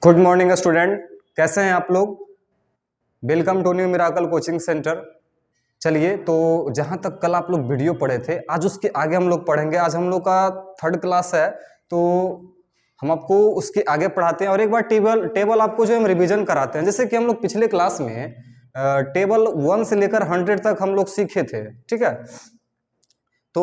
Good morning student, कैसे हैं आप लोग। Welcome to New Miracle coaching centre. चलिए, तो जहां तक कल आप लोग वीडियो पढ़े थे, आज उसके आगे हम लोग पढ़ेंगे। आज हम लोग का थर्ड क्लास है, तो हम आपको उसके आगे पढ़ाते हैं और एक बार टेबल टेबल आपको जो हम रिवीजन कराते हैं। जैसे कि हम लोग पिछले क्लास में टेबल 1 से लेकर 100 तक हम लोग सीखे थे, ठीक है। तो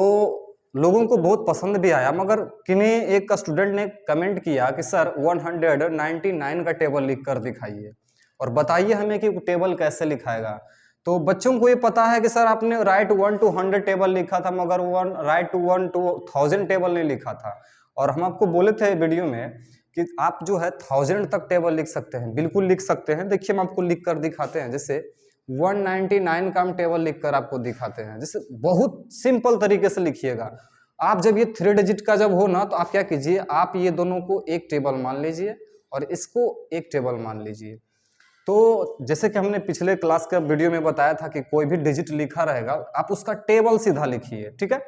लोगों को बहुत पसंद भी आया, मगर किन्हीं एक स्टूडेंट ने कमेंट किया कि सर 199 का टेबल लिख कर दिखाइए और बताइए हमें कि टेबल कैसे लिखाएगा। तो बच्चों को ये पता है कि सर आपने राइट 1 to 100 टेबल लिखा था, मगर राइट 1 to 1000 टेबल नहीं लिखा था। और हम आपको बोले थे वीडियो में कि आप जो है 1000 तक टेबल लिख सकते हैं, बिल्कुल लिख सकते हैं। देखिए हम आपको लिख कर दिखाते हैं। जैसे 199 का हम टेबल लिखकर आपको दिखाते हैं। जैसे बहुत सिंपल तरीके से लिखिएगा। आप जब ये 3 डिजिट का जब हो ना, तो आप क्या कीजिए, आप ये दोनों को एक टेबल मान लीजिए और इसको एक टेबल मान लीजिए। तो जैसे कि हमने पिछले क्लास का वीडियो में बताया था कि कोई भी डिजिट लिखा रहेगा, आप उसका टेबल सीधा लिखिए, ठीक है।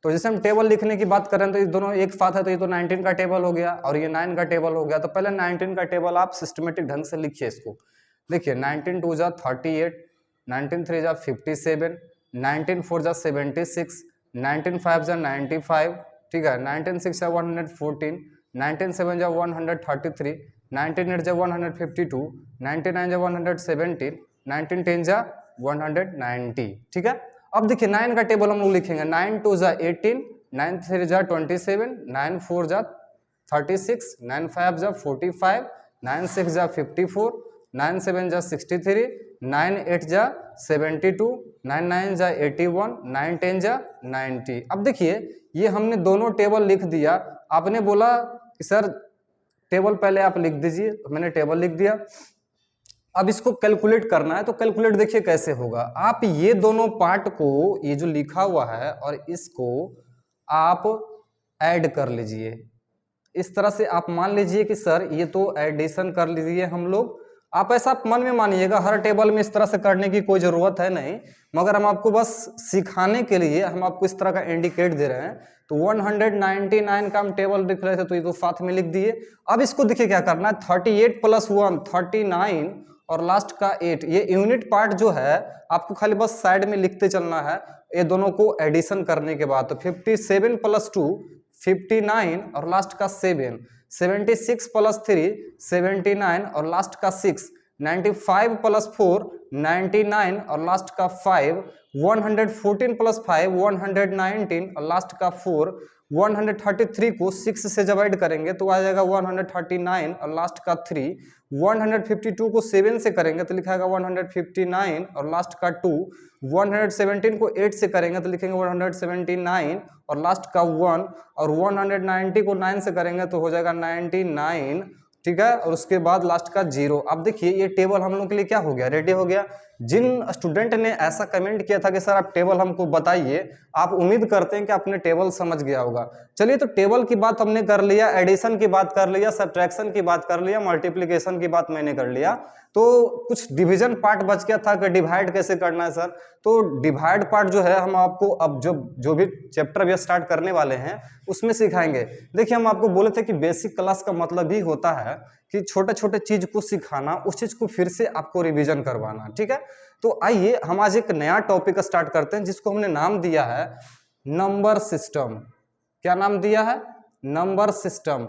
तो जैसे हम टेबल लिखने की बात करें तो ये दोनों एक साथ है, तो ये तो 19 का टेबल हो गया और ये 9 का टेबल हो गया। तो पहले 19 का टेबल आप सिस्टमेटिक ढंग से लिखिए इसको। देखिए 19 2 जा 38, 19 3 जा 57, 19 4 जा 76, 19 5 जा 95, ठीक है। 19 6 जा 114, 19 7 जा 133, 19 8 जा 152, 99 जा 117, 19 10 जा 190, ठीक है। अब देखिए 9 का टेबल हम लोग लिखेंगे। 9 2 जा 18, 9 3 जा 27, 9 4 जा 36, 9 5 जा 45, 9 6 जा 54, 9 7 जा 63, 9 8 जा 72, 9 9 जा 81, 9 10 जा 90। अब देखिए ये हमने दोनों टेबल लिख दिया। आपने बोला कि सर टेबल पहले आप लिख दीजिए, तो मैंने टेबल लिख दिया। अब इसको कैलकुलेट करना है, तो कैलकुलेट देखिए कैसे होगा। आप ये दोनों पार्ट को, ये जो लिखा हुआ है और इसको आप ऐड कर लीजिए। इस तरह से आप मान लीजिए कि सर ये तो एडिशन कर लीजिए हम लोग। आप ऐसा मन में मानिएगा, हर टेबल में इस तरह से करने की कोई ज़रूरत है नहीं, मगर हम आपको बस सिखाने के लिए हम आपको इस तरह का इंडिकेट दे रहे हैं। तो 199 का हम टेबल लिख रहे थे, तो ये तो साथ में लिख दिए। अब इसको देखिए क्या करना है, 38 + 1 39 और लास्ट का 8, ये यूनिट पार्ट जो है आपको खाली बस साइड में लिखते चलना है। ये दोनों को एडिशन करने के बाद तो 57 + 2 59 और लास्ट का 7, 76 + 3 79 और लास्ट का 6, 95 + 4 99 और लास्ट का 5, 114 + 5 119 और लास्ट का 4, 133 को 6 से डिवाइड करेंगे तो आ जाएगा 139 और लास्ट का 3, 152 को 7 से करेंगे तो लिखाएगा 159 और लास्ट का 2, 117 को 8 से करेंगे तो लिखेंगे 179 और लास्ट का 1, और 190 को 9 से करेंगे तो हो जाएगा 99, ठीक है। और उसके बाद लास्ट का 0। अब देखिए ये टेबल हम लोग के लिए क्या हो गया, रेडी हो गया। जिन स्टूडेंट ने ऐसा कमेंट किया था कि सर आप टेबल हमको बताइए, आप उम्मीद करते हैं कि आपने टेबल समझ गया होगा। चलिए, तो टेबल की बात हमने कर लिया, एडिशन की बात कर लिया, सब्ट्रैक्शन की बात कर लिया, मल्टीप्लिकेशन की बात मैंने कर लिया। तो कुछ डिवीजन पार्ट बच गया था कि डिवाइड कैसे करना है सर। तो डिवाइड पार्ट जो है हम आपको अब जो भी चैप्टर भी स्टार्ट करने वाले हैं उसमें सिखाएंगे। देखिए हम आपको बोले थे कि बेसिक क्लास का मतलब ही होता है कि छोटे छोटे चीज को सिखाना, उस चीज को फिर से आपको रिवीजन करवाना, ठीक है। तो आइए हम आज एक नया टॉपिक स्टार्ट करते हैं जिसको हमने नाम दिया है नंबर सिस्टम। क्या नाम दिया है? Number system.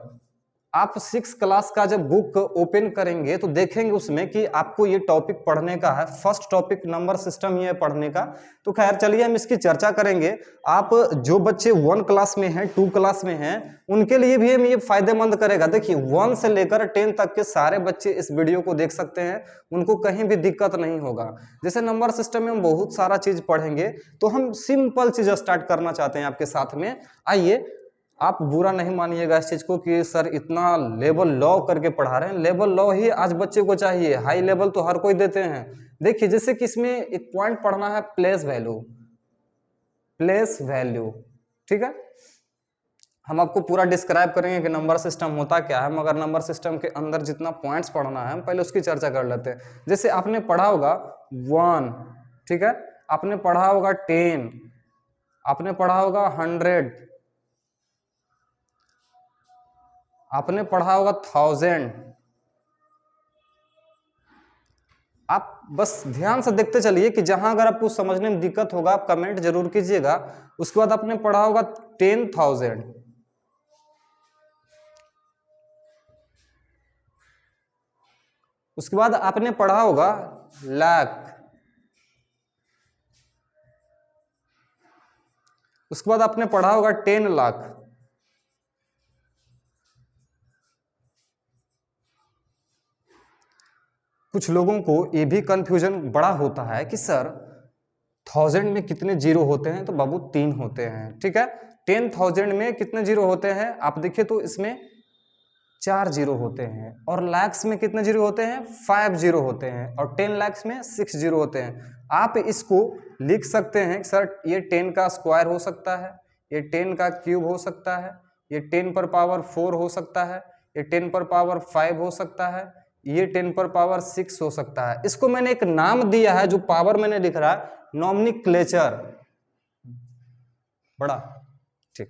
आप 6 क्लास का जब बुक ओपन करेंगे तो देखेंगे उसमें कि आपको ये टॉपिक पढ़ने का है। फर्स्ट टॉपिक नंबर सिस्टम ही है पढ़ने का। तो खैर चलिए हम इसकी चर्चा करेंगे। आप जो बच्चे 1 क्लास में हैं, 2 क्लास में हैं, उनके लिए भी हम ये फायदेमंद करेगा। देखिए 1 से लेकर 10 तक के सारे बच्चे इस वीडियो को देख सकते हैं, उनको कहीं भी दिक्कत नहीं होगा। जैसे नंबर सिस्टम में हम बहुत सारा चीज पढ़ेंगे, तो हम सिंपल चीज स्टार्ट करना चाहते हैं आपके साथ में। आइए, आप बुरा नहीं मानिएगा इस चीज को कि सर इतना लेवल लॉ करके पढ़ा रहे हैं। लेवल लॉ ही आज बच्चे को चाहिए, हाई लेवल तो हर कोई देते हैं। देखिए जैसे कि इसमें एक पॉइंट पढ़ना है, प्लेस वैल्यू। प्लेस वैल्यू, ठीक है। हम आपको पूरा डिस्क्राइब करेंगे कि नंबर सिस्टम होता क्या है, मगर नंबर सिस्टम के अंदर जितना पॉइंट्स पढ़ना है हम पहले उसकी चर्चा कर लेते हैं। जैसे आपने पढ़ा होगा 1, ठीक है, आपने पढ़ा होगा 10, आपने पढ़ा होगा 100, आपने पढ़ा होगा 1000, आप बस ध्यान से देखते चलिए कि जहां अगर आपको समझने में दिक्कत होगा आप कमेंट जरूर कीजिएगा। उसके बाद आपने पढ़ा होगा 10,000, उसके बाद आपने पढ़ा होगा लाख, उसके बाद आपने पढ़ा होगा 10 लाख। कुछ लोगों को ये भी कंफ्यूजन बड़ा होता है कि सर 1000 में कितने जीरो होते हैं, तो बाबू 3 होते हैं, ठीक है। 10,000 में कितने जीरो होते हैं, आप देखिए तो इसमें 4 जीरो होते हैं, और लैक्स में कितने जीरो होते हैं, 5 जीरो होते हैं, और 10 लैक्स में 6 जीरो होते हैं। आप इसको लिख सकते हैं कि सर ये 10 का स्क्वायर हो सकता है, ये 10 का क्यूब हो सकता है, ये 10 पर पावर 4 हो सकता है, ये 10 पर पावर 5 हो सकता है, ये 10 पर पावर 6 हो सकता है। इसको मैंने एक नाम दिया है, जो पावर मैंने लिख रहा है नॉमेनक्लेचर, बड़ा ठीक।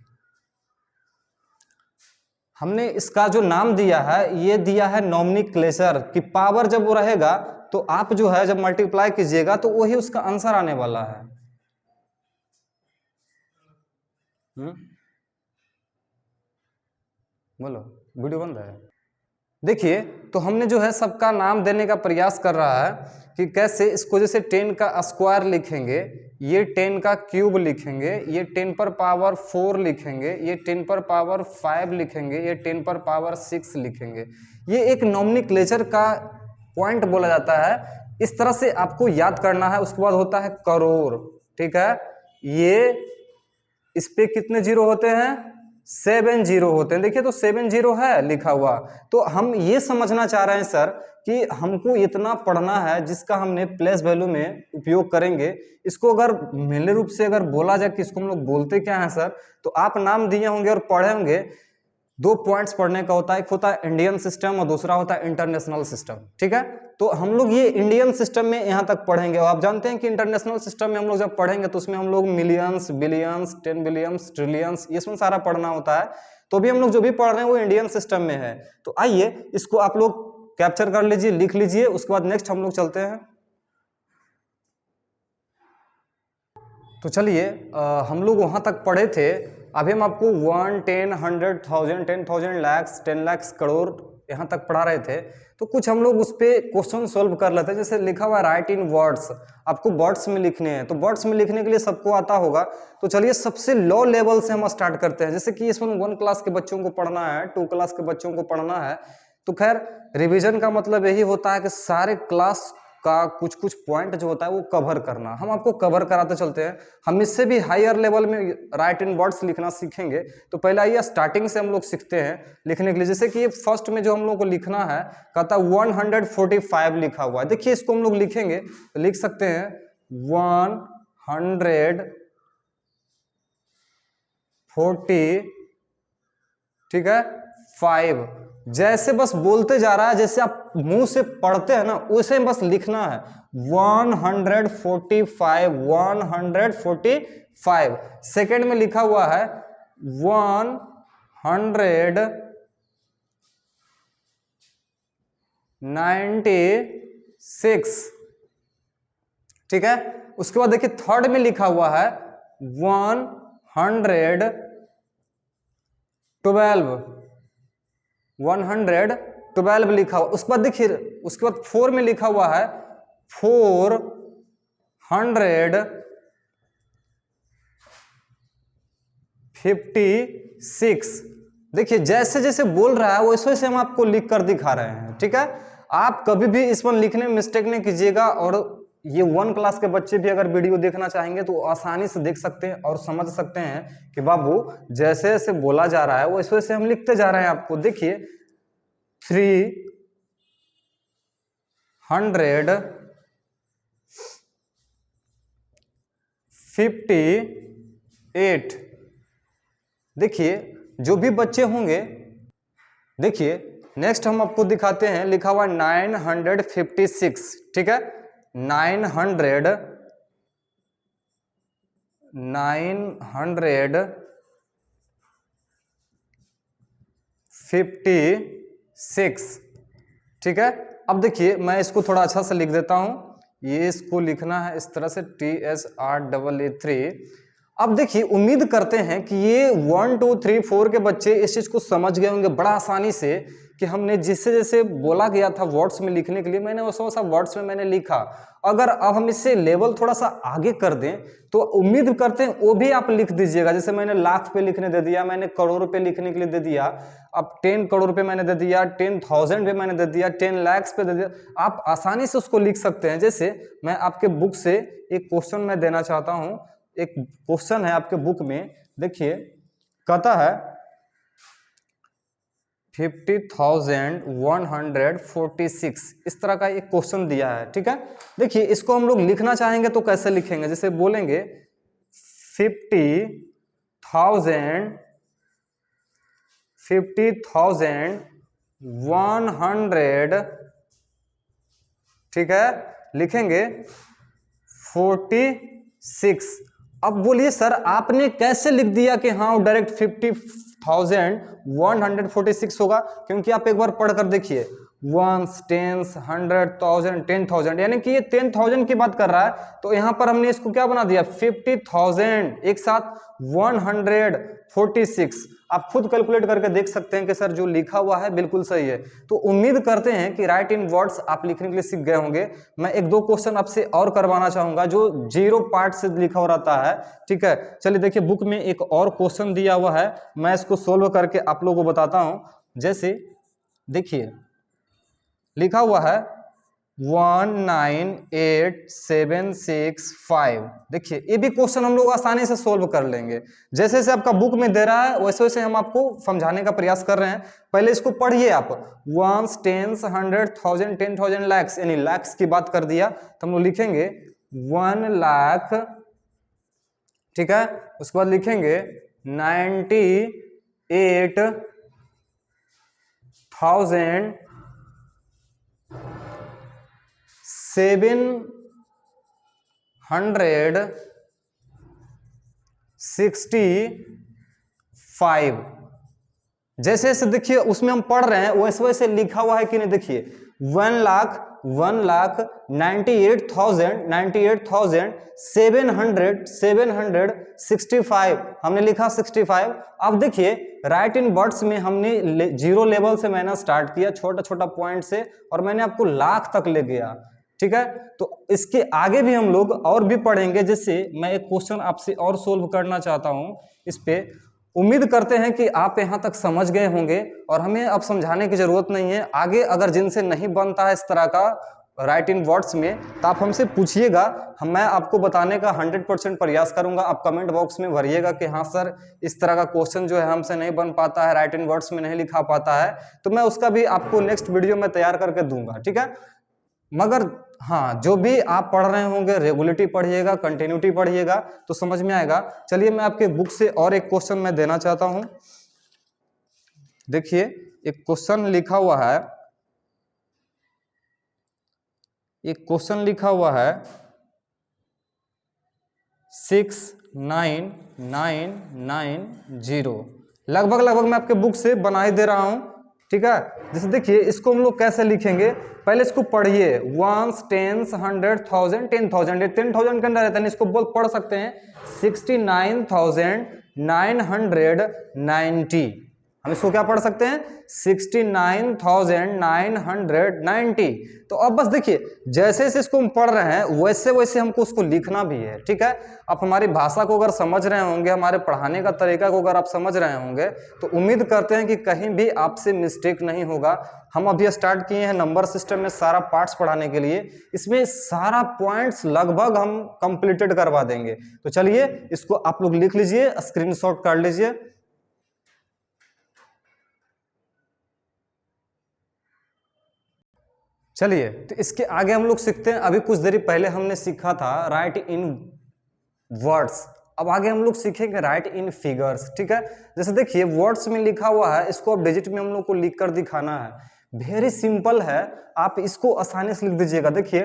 हमने इसका जो नाम दिया है ये दिया है नॉमेनक्लेचर, कि पावर जब वो रहेगा तो आप जो है जब मल्टीप्लाई कीजिएगा तो वही उसका आंसर आने वाला है। बोलो, वीडियो बंद है। देखिए तो हमने जो है सबका नाम देने का प्रयास कर रहा है कि कैसे इसको, जैसे 10 का स्क्वायर लिखेंगे, ये 10 का क्यूब लिखेंगे, ये 10 पर पावर 4 लिखेंगे, ये 10 पर पावर 5 लिखेंगे, ये 10 पर पावर 6 लिखेंगे। ये एक नॉमेनक्लेचर का पॉइंट बोला जाता है, इस तरह से आपको याद करना है। उसके बाद होता है करोड़, ठीक है। ये इस पे कितने जीरो होते हैं, 7 जीरो होते हैं। देखिए तो 7 जीरो है लिखा हुआ। तो हम ये समझना चाह रहे हैं सर कि हमको इतना पढ़ना है जिसका हमने प्लेस वैल्यू में उपयोग करेंगे। इसको अगर मेले रूप से अगर बोला जाए कि इसको हम लोग बोलते क्या है सर, तो आप नाम दिए होंगे और पढ़े होंगे। 2 पॉइंट्स पढ़ने का होता है, एक होता है इंडियन सिस्टम और दूसरा होता है इंटरनेशनल सिस्टम, ठीक है। तो हम लोग ये इंडियन सिस्टम में यहाँ तक पढ़ेंगे, और आप जानते हैं कि इंटरनेशनल सिस्टम में हम लोग जब पढ़ेंगे तो उसमें हम लोग मिलियंस, बिलियंस, 10 बिलियंस, ट्रिलियंस, ये इसमें सारा पढ़ना होता है। तो भी हम लोग जो भी पढ़ रहे हैं वो इंडियन सिस्टम में है। तो आइए इसको आप लोग कैप्चर कर लीजिए, लिख लीजिए। उसके बाद नेक्स्ट हम लोग चलते हैं। तो चलिए हम लोग वहां तक पढ़े थे। अभी हम आपको 1, 10, 100,000, 10,000 लैक्स, 10 लैक्स, करोड़, यहाँ तक पढ़ा रहे थे। तो कुछ हम लोग उस पर क्वेश्चन सोल्व कर लेते हैं। जैसे लिखा हुआ राइट इन वर्ड्स, आपको वर्ड्स में लिखने हैं। तो वर्ड्स में लिखने के लिए सबको आता होगा। तो चलिए सबसे लो लेवल से हम स्टार्ट करते हैं। जैसे कि इसमें 1 क्लास के बच्चों को पढ़ना है, 2 क्लास के बच्चों को पढ़ना है। तो खैर रिविजन का मतलब यही होता है कि सारे क्लास का कुछ कुछ पॉइंट जो होता है वो कवर करना। हम आपको कवर कराते चलते हैं। हम इससे भी हायर लेवल में राइट इन वर्ड्स लिखना सीखेंगे। तो पहला ये स्टार्टिंग से हम लोग सीखते हैं लिखने के लिए। जैसे कि फर्स्ट में जो हम लोग को लिखना है, कहता है 145 लिखा हुआ है। देखिए इसको हम लोग लिखेंगे तो लिख सकते हैं 140, ठीक है, 5। जैसे बस बोलते जा रहा है, जैसे आप मुंह से पढ़ते हैं ना वैसे बस लिखना है 145, 145। सेकेंड में लिखा हुआ है 196, ठीक है। उसके बाद देखिए थर्ड में लिखा हुआ है 112 लिखा हुआ। उसके बाद देखिए उसके बाद 4 में लिखा हुआ है 456। देखिए जैसे जैसे बोल रहा है वैसे वैसे हम आपको लिख कर दिखा रहे हैं, ठीक है। आप कभी भी इस पर लिखने में मिस्टेक नहीं कीजिएगा। और ये 1 क्लास के बच्चे भी अगर वीडियो देखना चाहेंगे तो आसानी से देख सकते हैं और समझ सकते हैं कि बाबू जैसे जैसे बोला जा रहा है वैसे वैसे हम लिखते जा रहे हैं। आपको देखिए 358। देखिए जो भी बच्चे होंगे, देखिए नेक्स्ट हम आपको दिखाते हैं लिखा हुआ 956, ठीक है। 956, ठीक है। अब देखिए मैं इसको थोड़ा अच्छा से लिख देता हूं, ये इसको लिखना है इस तरह से TSRAA3। अब देखिए उम्मीद करते हैं कि ये 1 2 3 4 के बच्चे इस चीज को समझ गए होंगे बड़ा आसानी से, कि हमने जैसे जैसे बोला गया था वर्ड्स में लिखने के लिए, मैंने वैसा वैसा वर्ड्स में मैंने लिखा। अगर अब हम इससे लेवल थोड़ा सा आगे कर दें तो उम्मीद करते हैं वो भी आप लिख दीजिएगा। जैसे मैंने लाख पे लिखने दे दिया, मैंने करोड़ रुपए लिखने के लिए दे दिया, अब 10 करोड़ रुपए मैंने दे दिया, 10,000 पे मैंने दे दिया, 10 lakhs पे दे दिया, आप आसानी से उसको लिख सकते हैं। जैसे मैं आपके बुक से एक क्वेश्चन मैं देना चाहता हूं, एक क्वेश्चन है आपके बुक में, देखिए कहता है 50,146, इस तरह का एक क्वेश्चन दिया है, ठीक है। देखिए इसको हम लोग लिखना चाहेंगे तो कैसे लिखेंगे, जैसे बोलेंगे 50,100, ठीक है, लिखेंगे 46। अब बोलिए सर आपने कैसे लिख दिया कि हाँ डायरेक्ट 50,146 होगा, क्योंकि आप एक बार पढ़कर देखिए, वंस, टेंस, 100,000, 10,000, यानी कि ये 10,000 की बात कर रहा है। तो यहां पर हमने इसको क्या बना दिया 50,000 एक साथ 146। आप खुद कैलकुलेट करके देख सकते हैं कि सर जो लिखा हुआ है बिल्कुल सही है। तो उम्मीद करते हैं कि राइट इन वर्ड्स आप लिखने के लिए सीख गए होंगे। मैं एक दो क्वेश्चन आपसे और करवाना चाहूंगा जो 0 पार्ट से लिखा हो रहता है, ठीक है। चलिए देखिए बुक में एक और क्वेश्चन दिया हुआ है, मैं इसको सोल्व करके आप लोगों को बताता हूं। जैसे देखिए लिखा हुआ है 198,765, देखिए ये भी क्वेश्चन हम लोग आसानी से सोल्व कर लेंगे। जैसे जैसे आपका बुक में दे रहा है वैसे वैसे हम आपको समझाने का प्रयास कर रहे हैं। पहले इसको पढ़िए आप, वंस, टेंस, 100,000, 10,000, लैक्स, यानी लैक्स की बात कर दिया तो हम लोग लिखेंगे 1 लाख, ठीक है। उसके बाद लिखेंगे 98,765। जैसे जैसे देखिए उसमें हम पढ़ रहे हैं वैसे वैसे लिखा हुआ है कि नहीं, देखिए 1,98,765 हमने लिखा 65। अब देखिए राइट इन वर्ड्स में हमने 0 लेवल से मैंने स्टार्ट किया, छोटा छोटा पॉइंट से, और मैंने आपको लाख तक ले गया, ठीक है। तो इसके आगे भी हम लोग और भी पढ़ेंगे। जैसे मैं एक क्वेश्चन आपसे और सोल्व करना चाहता हूं इस पे, उम्मीद करते हैं कि आप यहां तक समझ गए होंगे और हमें अब समझाने की जरूरत नहीं है। आगे अगर जिनसे नहीं बनता है इस तरह का राइट इन वर्ड्स में तो आप हमसे पूछिएगा, मैं आपको बताने का 100% प्रयास करूंगा। आप कमेंट बॉक्स में भरिएगा कि हाँ सर इस तरह का क्वेश्चन जो है हमसे नहीं बन पाता है, राइट इन वर्ड्स में नहीं लिखा पाता है, तो मैं उसका भी आपको नेक्स्ट वीडियो में तैयार करके दूंगा, ठीक है। मगर हाँ जो भी आप पढ़ रहे होंगे रेगुलरिटी पढ़िएगा, कंटिन्यूटी पढ़िएगा तो समझ में आएगा। चलिए मैं आपके बुक से और एक क्वेश्चन मैं देना चाहता हूं। देखिए एक क्वेश्चन लिखा हुआ है, एक क्वेश्चन लिखा हुआ है 69990, लगभग लगभग मैं आपके बुक से बना ही दे रहा हूं, ठीक है। जैसे देखिए इसको हम लोग कैसे लिखेंगे, पहले इसको पढ़िए, वंस, टेंस, 100,000, 10,000, 10,000 के अंदर रहता है, इसको बोल पढ़ सकते हैं 69,990। हम इसको क्या पढ़ सकते हैं 69,990। तो अब बस देखिए जैसे जैसे इसको हम पढ़ रहे हैं वैसे वैसे हमको उसको लिखना भी है, ठीक है। आप हमारी भाषा को अगर समझ रहे होंगे, हमारे पढ़ाने का तरीका को अगर आप समझ रहे होंगे तो उम्मीद करते हैं कि कहीं भी आपसे मिस्टेक नहीं होगा। हम अभी स्टार्ट किए हैं नंबर सिस्टम में सारा पार्ट्स पढ़ाने के लिए, इसमें सारा पॉइंट्स लगभग हम कंप्लीटेड करवा देंगे। तो चलिए इसको आप लोग लिख लीजिए, स्क्रीनशॉट कर लीजिए। चलिए तो इसके आगे हम लोग सीखते हैं। अभी कुछ देरी पहले हमने सीखा था राइट इन वर्ड्स, अब आगे हम लोग सीखेंगे राइट इन फिगर्स, ठीक है। जैसे देखिए वर्ड्स में लिखा हुआ है, इसको अब डिजिट में हम लोग को लिख कर दिखाना है। वेरी सिंपल है, आप इसको आसानी से लिख दीजिएगा। देखिए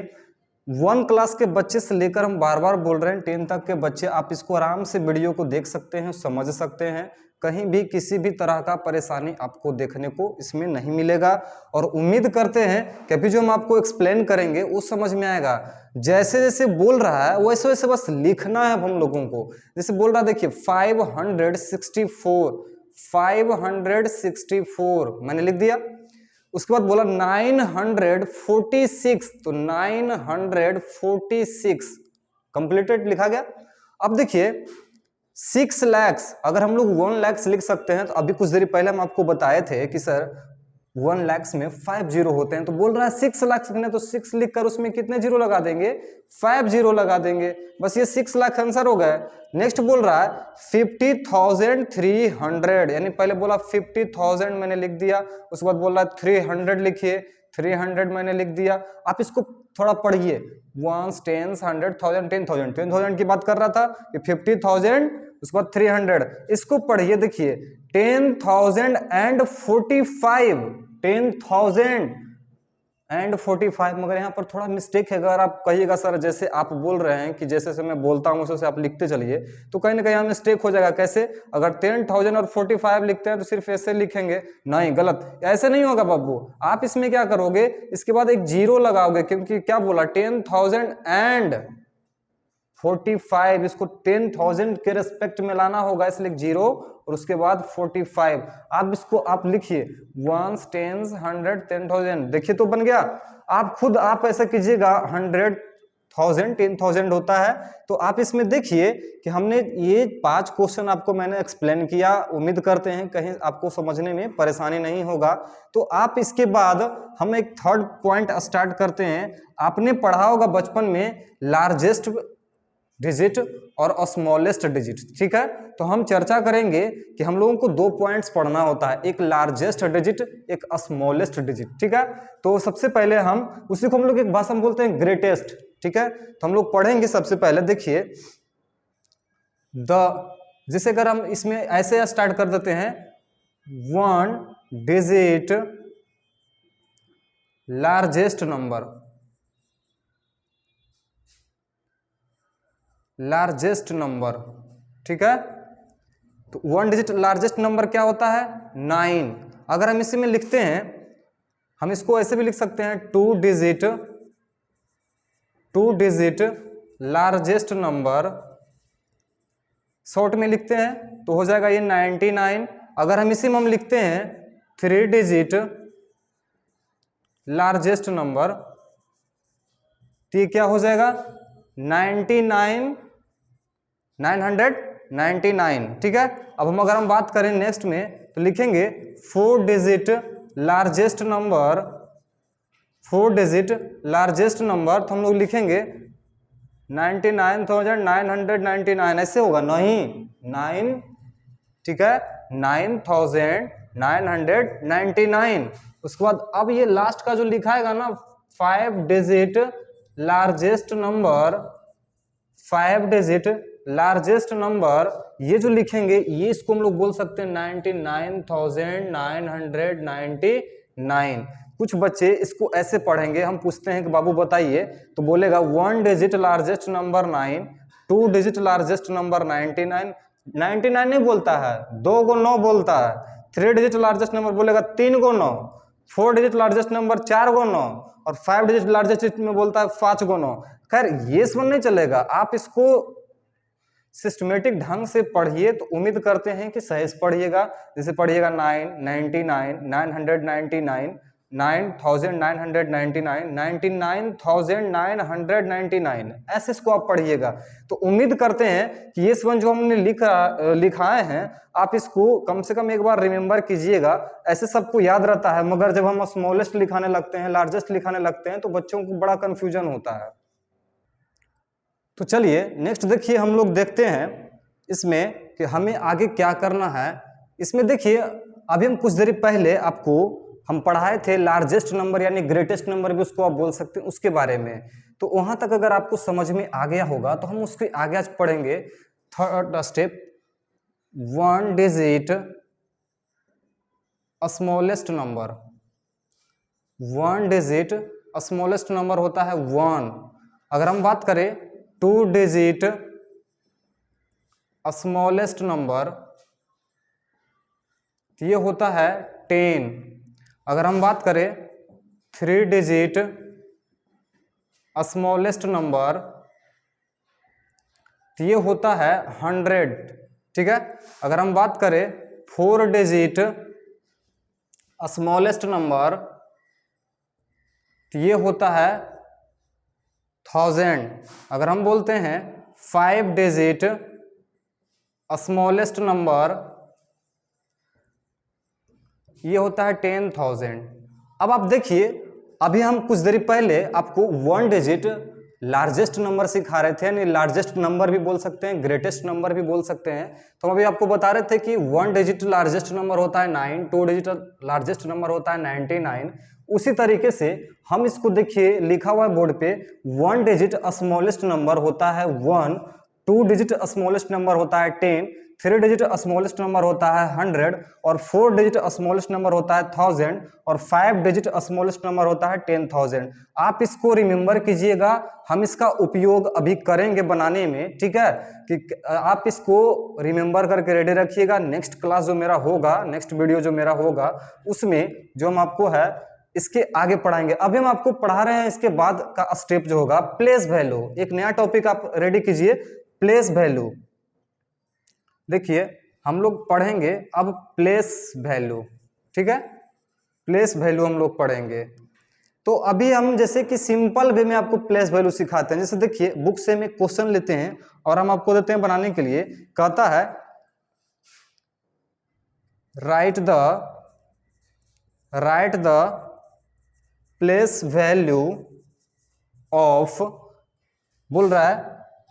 1 क्लास के बच्चे से लेकर हम बार बार बोल रहे हैं 10 तक के बच्चे, आप इसको आराम से वीडियो को देख सकते हैं, समझ सकते हैं, कहीं भी किसी भी तरह का परेशानी आपको देखने को इसमें नहीं मिलेगा। और उम्मीद करते हैं कि अभी जो हम आपको एक्सप्लेन करेंगे वो समझ में आएगा। जैसे जैसे बोल रहा है वैसे वैसे बस लिखना है हम लोगों को। जैसे बोल रहा है देखिए 564 मैंने लिख दिया। उसके बाद बोला 946, तो 946 कंप्लीटेड लिखा गया। अब देखिए 6 लाख, अगर हम लोग 1 लाख लिख सकते हैं तो अभी कुछ देर पहले हम आपको बताए थे कि सर 1 लाख में 5 जीरो होते हैं, तो बोल रहा है 6 लाख लिखना, तो 6 लिखकर उसमें कितने जीरो लगा देंगे, 5 जीरो लगा देंगे, बस ये 6 लाख आंसर हो गया। नेक्स्ट बोल रहा है 50,300, यानी पहले बोला 50,000 मैंने लिख दिया, उसके बाद बोल रहा है 300 लिखिए, 300 मैंने लिख दिया। आप इसको थोड़ा पढ़िए, 1 10 100 1000 10,000 10,000 की बात कर रहा था कि 50,000 उसके बाद 300, इसको पढ़िए देखिए 10,045, मगर यहाँ पर थोड़ा मिस्टेक है। अगर आप कहिएगा सर जैसे आप बोल रहे हैं कि जैसे जैसे मैं बोलता हूँ वैसे आप लिखते चलिए, तो कहीं ना कहीं यहाँ मिस्टेक हो जाएगा। कैसे, अगर 10,000 और 45 लिखते हैं तो सिर्फ ऐसे लिखेंगे, नहीं, गलत, ऐसे नहीं होगा बाबू। आप इसमें क्या करोगे, इसके बाद एक जीरो लगाओगे, क्योंकि क्या बोला 10,045, इसको 10,000 के रेस्पेक्ट में लाना होगा, इसलिए जीरो और उसके बाद 45। आप इसको आप लिखिए 1 10 100 10,000, देखिए तो बन गया। आप खुद आप ऐसा कीजिएगा, 100,000 10,000 होता है। तो आप इसमें देखिए कि हमने ये 5 क्वेश्चन आपको मैंने एक्सप्लेन किया। उम्मीद करते हैं कहीं आपको समझने में परेशानी नहीं होगा। तो आप इसके बाद हम एक थर्ड पॉइंट स्टार्ट करते हैं। आपने पढ़ा होगा बचपन में लार्जेस्ट डिजिट और स्मॉलेस्ट डिजिट, ठीक है। तो हम चर्चा करेंगे कि हम लोगों को 2 पॉइंट्स पढ़ना होता है, एक लार्जेस्ट डिजिट, एक स्मॉलेस्ट डिजिट, ठीक है। तो सबसे पहले हम उसी को हम लोग एक भाषा में बोलते हैं ग्रेटेस्ट, ठीक है। तो हम लोग पढ़ेंगे सबसे पहले, देखिए जैसे अगर हम इसमें ऐसे स्टार्ट कर देते हैं 1 डिजिट लार्जेस्ट नंबर, ठीक है। तो 1 डिजिट लार्जेस्ट नंबर क्या होता है, 9। अगर हम इसी में लिखते हैं, हम इसको ऐसे भी लिख सकते हैं 2 डिजिट लार्जेस्ट नंबर, शॉर्ट में लिखते हैं तो हो जाएगा ये 99। अगर हम इसी में हम लिखते हैं 3 डिजिट लार्जेस्ट नंबर, तो ये क्या हो जाएगा 999, ठीक है। अब हम अगर हम बात करें नेक्स्ट में तो लिखेंगे 4 digit largest number, 4 digit largest number, तो हम लोग लिखेंगे 99,999, ऐसे होगा नहीं, 9, ठीक है, 9,999। उसके बाद अब ये लास्ट का जो लिखाएगा ना 5 digit largest number, 5 digit largest number, ये जो लिखेंगे ये इसको हम लोग बोल सकते हैं 99,999। कुछ बच्चे इसको ऐसे पढ़ेंगे, हम पूछते हैं कि बाबू बताइए, तो बोलेगा 1 digit largest number 9, 2 digit largest number 99, 99 नहीं बोलता है, 2 को 9 बोलता है। 3 डिजिट लार्जेस्ट नंबर बोलेगा 3 को 9, 4 डिजिट लार्जेस्ट नंबर 4 को 9, और 5 डिजिट लार्जेस्ट में बोलता है 5 को 9। खैर ये सब नहीं चलेगा, आप इसको सिस्टमेटिक ढंग से पढ़िए, तो उम्मीद करते हैं कि सही से पढ़िएगा। जैसे पढ़िएगा 999, 999, 9,999, 99,999, ऐसे इसको आप पढ़िएगा। तो उम्मीद करते हैं कि ये सब जो हमने लिखाए हैं आप इसको कम से कम एक बार रिमेंबर कीजिएगा। ऐसे सबको याद रहता है, मगर जब हम स्मॉलेस्ट लिखाने लगते हैं, लार्जेस्ट लिखाने लगते हैं, तो बच्चों को बड़ा कंफ्यूजन होता है। तो चलिए नेक्स्ट देखिए, हम लोग देखते हैं इसमें कि हमें आगे क्या करना है। इसमें देखिए अभी हम कुछ देर पहले आपको हम पढ़ाए थे लार्जेस्ट नंबर यानी ग्रेटेस्ट नंबर भी उसको आप बोल सकते हैं, उसके बारे में। तो वहां तक अगर आपको समझ में आ गया होगा तो हम उसके आगे आज पढ़ेंगे third step, 1 digit smallest number. 1 digit smallest number होता है 1। अगर हम बात करें 2 डिजिट स्मॉलेस्ट नंबर, तो ये होता है 10। अगर हम बात करें 3 डिजिट स्मॉलेस्ट नंबर, तो ये होता है 100, ठीक है। अगर हम बात करें 4 डिजिट स्मॉलेस्ट नंबर, तो ये होता है 1000। अगर हम बोलते हैं 5 डिजिट स्मॉलेस्ट नंबर, ये होता है 10,000। अब आप देखिए, अभी हम कुछ देर पहले आपको 1 डिजिट लार्जेस्ट नंबर सिखा रहे थे, यानी लार्जेस्ट नंबर भी बोल सकते हैं, ग्रेटेस्ट नंबर भी बोल सकते हैं। तो हम अभी आपको बता रहे थे कि 1 डिजिट लार्जेस्ट नंबर होता है 9, 2 डिजिट लार्जेस्ट नंबर होता है 99। उसी तरीके से हम इसको देखिए लिखा हुआ है बोर्ड पे, 1 डिजिट स्मॉलेस्ट नंबर होता है 1, 2 डिजिट स्मॉलेस्ट नंबर होता है 10, 3 डिजिट स्मॉलेस्ट नंबर होता है 100, और 4 डिजिट स्मॉलेस्ट नंबर होता है 1000, और 5 डिजिट स्मॉलेस्ट नंबर होता है 10,000। आप इसको रिमेंबर कीजिएगा, हम इसका उपयोग अभी करेंगे बनाने में, ठीक है। कि आप इसको रिमेंबर करके रेडी रखिएगा। नेक्स्ट क्लास जो मेरा होगा, नेक्स्ट वीडियो जो मेरा होगा, उसमें जो हम आपको है इसके आगे पढ़ाएंगे। अभी हम आपको पढ़ा रहे हैं, इसके बाद का स्टेप जो होगा प्लेस वैल्यू। एक नया टॉपिक आप रेडी कीजिए, प्लेस वैल्यू। देखिए हम लोग पढ़ेंगे अब प्लेस वैल्यू, ठीक है। प्लेस वैल्यू हम लोग पढ़ेंगे। तो अभी हम जैसे कि सिंपल वे में आपको प्लेस वैल्यू सिखाते हैं। जैसे देखिए बुक से हम एक क्वेश्चन लेते हैं और हम आपको देते हैं बनाने के लिए। कहता है right the place value of, बोल रहा है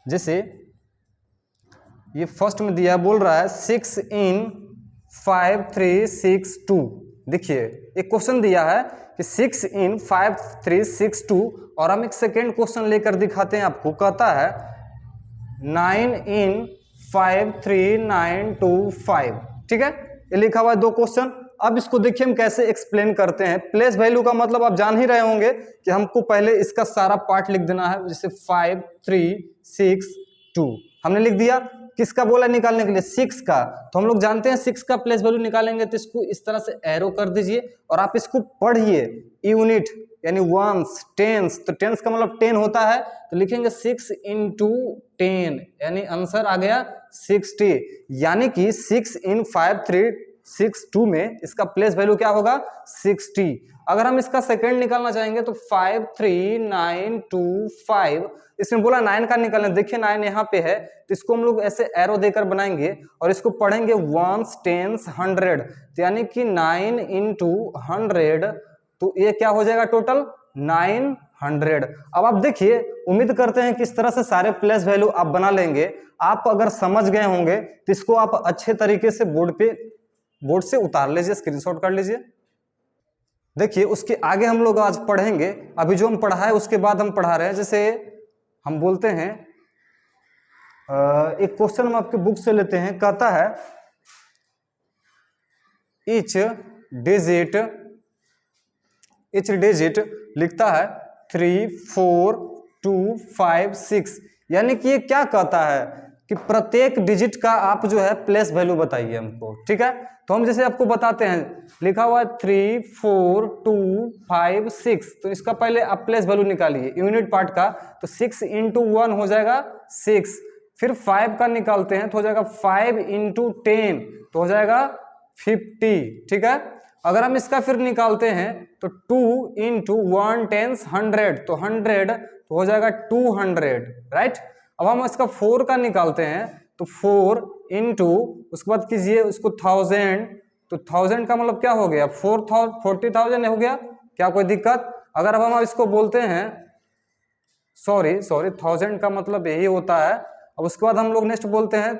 जैसे ये फर्स्ट में दिया, बोल रहा है 6 in 5 3 6 2। देखिए एक क्वेश्चन दिया है कि 6 in 5 3 6 2, और हम एक सेकेंड क्वेश्चन लेकर दिखाते हैं आपको। कहता है 9 in 5 3 9 2 5, ठीक है। ये लिखा हुआ है 2 क्वेश्चन। अब इसको देखिए हम कैसे एक्सप्लेन करते हैं। प्लेस वैल्यू का मतलब आप जान ही रहे होंगे कि हमको पहले इसका सारा पार्ट लिख देना है। जैसे 5 3 6 2 हमने लिख दिया। किसका बोला निकालने के लिए? 6 का। तो हम लोग जानते हैं 6 का प्लेस वैल्यू निकालेंगे, तो इसको इस तरह से एरो कर दीजिए और आप इसको पढ़िए। यूनिट यानी वंस, टेंस, तो टेंस का मतलब 10 होता है, तो लिखेंगे 6 into 10, यानी आंसर आ गया 60। यानी कि 6 in 5 3 6 2 में इसका प्लेस वैल्यू क्या होगा? 60। अगर हम इसका सेकंड निकालना चाहेंगे तो 5 3 9 2 5, इसमें बोला 9 का निकालना। देखिए 9 यहाँ पे है, तो इसको हम लोग ऐसे एरो देकर बनाएंगे और इसको पढ़ेंगे वंस टेंस 100, तो यानी कि 9 into 100, तो ये क्या हो जाएगा टोटल 900। अब आप देखिए, उम्मीद करते हैं कि इस तरह से सारे प्लेस वैल्यू आप बना लेंगे। आप अगर समझ गए होंगे तो इसको आप अच्छे तरीके से बोर्ड से उतार लीजिए, स्क्रीनशॉट कर लीजिए। देखिए उसके आगे हम लोग आज पढ़ेंगे। अभी जो हम पढ़ा है उसके बाद हम पढ़ा रहे हैं। जैसे हम बोलते हैं, एक क्वेश्चन हम आपके बुक से लेते हैं। कहता है ईच डिजिट लिखता है 3 4 2 5 6, यानी कि ये क्या कहता है कि प्रत्येक डिजिट का आप जो है प्लेस वैल्यू बताइए हमको, ठीक है। तो हम जैसे आपको बताते हैं, लिखा हुआ है 3 4 2 5 6, तो इसका पहले आप प्लेस वैल्यू निकालिए यूनिट पार्ट का। तो 6 into 1 हो जाएगा 6, फिर 5 का निकालते हैं तो हो जाएगा 5 into 10, तो हो जाएगा 50, ठीक है। अगर हम इसका फिर निकालते हैं तो 2 into 1 10 100, तो 100 तो हो जाएगा 200, राइट। अब हम इसका 4 का निकालते हैं तो 4 into, उसके बाद कीजिए उसको 1000, तो 1000 का मतलब क्या हो गया? 40,000 हो गया। क्या कोई दिक्कत? अगर अब हम इसको बोलते हैं, सॉरी 1000 का मतलब यही होता है। अब उसके बाद हम लोग नेक्स्ट बोलते हैं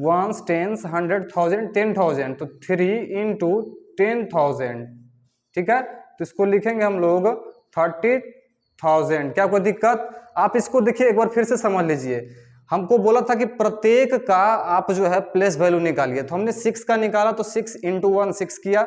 1 10 100 1000 10,000, तो 3 into 10,000, ठीक है। तो इसको लिखेंगे हम लोग 30,000। क्या कोई दिक्कत? आप इसको देखिए एक बार फिर से समझ लीजिए। हमको बोला था कि प्रत्येक का आप जो है प्लेस वैल्यू निकालिए, तो हमने 6 का निकाला तो 6 into 1 6 किया।